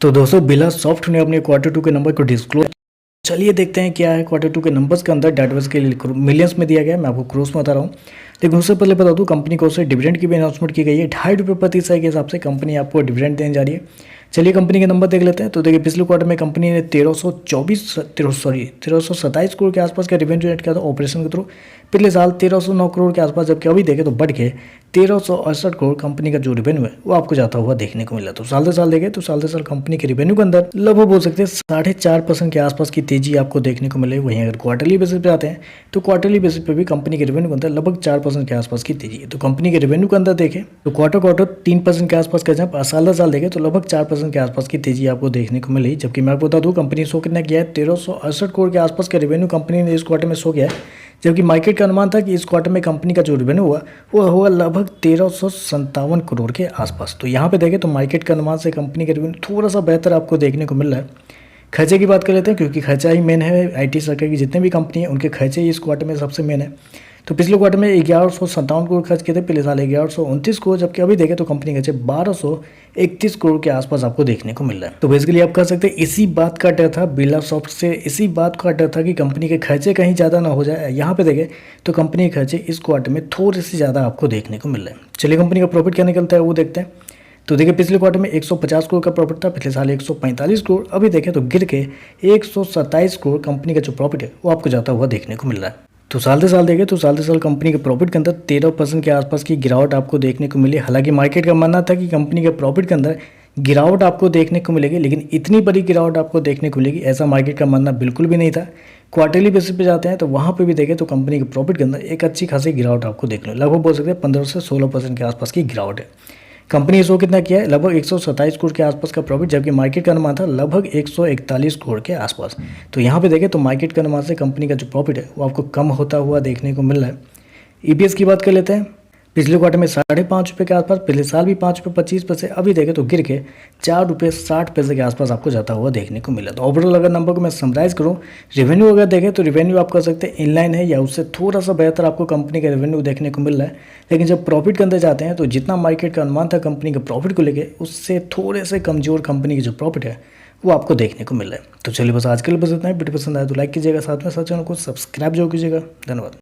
तो दोस्तों बिलासॉफ्ट ने अपने क्वार्टर टू के नंबर को डिस्क्लोज। चलिए देखते हैं क्या है क्वार्टर टू के नंबर्स के अंदर। डाटाबेस के लिए मिलियंस में दिया गया है, मैं आपको क्रोस में बता रहा हूँ। लेकिन उससे पहले बता दूँ कंपनी को उससे डिविडेंड की भी अनाउंसमेंट की गई है। ₹2.5 प्रति शेयर के हिसाब से कंपनी आपको डिविडेंड देने जा रही है। चलिए कंपनी के नंबर देख लेते हैं। तो देखिए पिछले क्वार्टर में कंपनी ने 1327 करोड़ के आसपास का रेवेन्यू जनरेट किया था ऑपरेशन के थ्रू। पिछले साल 1309 करोड़ के आसपास, जबकि अभी देखें तो बढ़ के 1368 करोड़ कंपनी का जो रेवेन्यू है वो आपको जाता हुआ देखने को मिला। तो साल से साल देखें तो साल से साल कंपनी के रेवेन्यू के अंदर लगभग बोल सकते हैं 4.5% के आसपास की तेजी आपको देखने को मिले। वहीं अगर क्वार्टरली बेसिस पे आते हैं तो क्वार्टरली बेसिस पे भी कंपनी के रेवेन्यू के अंदर लगभग 4% के आसपास की तेजी है। तो कंपनी के रेवेन्यू के अंदर देखें तो क्वार्टर 3% के आसपास का, जब साल साल देखें तो लगभग 4% के आसपास की तेजी आपको देखने को मिली। जबकि मैं आपको बता दूं कंपनी शो कितना किया है, 1368 करोड़ के आसपास का रेवेन्यू कंपनी ने इस क्वार्टर में शो किया है। जबकि मार्केट का अनुमान था कि इस क्वार्टर में कंपनी का जो रेवेन्यू हुआ वो होगा लगभग 1357 करोड़ के आसपास। तो यहाँ पे देखें तो मार्केट के अनुमान से कंपनी का रेवेन्यू थोड़ा सा बेहतर आपको देखने को मिल रहा है। खर्चे की बात कर लेते हैं, क्योंकि खर्चा ही मेन है। आईटी सेक्टर की जितने भी कंपनी है उनके खर्चे ही इस क्वार्टर में सबसे मेन है। तो पिछले क्वार्टर में 1157 करोड़ खर्च किए थे, पिछले साल 1129 करोड़, जबकि अभी देखें तो कंपनी खर्चे 1231 करोड़ के आसपास आपको देखने को मिल रहा है। तो बेसिकली आप कह सकते हैं इसी बात का डर था बिलासॉफ्ट से, इसी बात का डर था कि कंपनी के खर्चे कहीं ज़्यादा ना हो जाए। यहाँ पे देखें तो कंपनी के खर्चे इस क्वार्टर में थोड़े से ज़्यादा आपको देखने को मिल रहे हैं। चलिए कंपनी का प्रॉफिट क्या निकलता है वो देखते हैं। तो देखिए पिछले क्वार्टर में 150 करोड़ का प्रॉफिट था, पिछले साल 145 करोड़, अभी देखें तो गिर के 127 करोड़ कंपनी का जो प्रॉफिट है वो आपको जाता हुआ देखने को मिल रहा है। तो साल से साल देखें तो साल से साल कंपनी के प्रॉफिट के अंदर 13% के आसपास की गिरावट आपको देखने को मिली। हालांकि मार्केट का मानना था कि कंपनी के प्रॉफिट के अंदर गिरावट आपको देखने को मिलेगी, लेकिन इतनी बड़ी गिरावट आपको देखने को मिलेगी ऐसा मार्केट का मानना बिल्कुल भी नहीं था। क्वार्टरली बेसिस पे जाते हैं तो वहाँ पे भी देखें तो कंपनी के प्रॉफिट के अंदर एक अच्छी खासी गिरावट आपको देखने को लगभग बोल सकते हैं 15 से 16% के आसपास की गिरावट है। कंपनी शो कितना किया है, लगभग 127 करोड़ के आसपास का प्रॉफिट, जबकि मार्केट का अनुमान था लगभग 141 करोड़ के आसपास। तो यहाँ पे देखें तो मार्केट के अनुमान से कंपनी का जो प्रॉफिट है वो आपको कम होता हुआ देखने को मिल रहा है। ईपीएस की बात कर लेते हैं। पिछले क्वार्टर में ₹5.5 के आसपास, पिछले साल भी ₹5.25, अभी देखें तो गिर के ₹4.60 के आसपास आपको जाता हुआ देखने को मिला। तो ओवरऑल अगर नंबर को मैं समराइज करूं, रेवेन्यू अगर देखें तो रेवेन्यू आप कह सकते हैं इनलाइन है या उससे थोड़ा सा बेहतर आपको कंपनी का रेवेन्यू देखने को मिल रहा है। लेकिन जब प्रॉफिट के अंदर जाते हैं तो जितना मार्केट का अनुमान था कंपनी के प्रॉफिट को लेकर, उससे थोड़े से कमजोर कंपनी की जो प्रॉफिट है वो आपको देखने को मिल रहा है। तो चलिए बस आज के लिए बस इतना ही। वीडियो पसंद आया तो लाइक कीजिएगा, साथ में साथ चैनल को सब्सक्राइब जरूर कीजिएगा। धन्यवाद।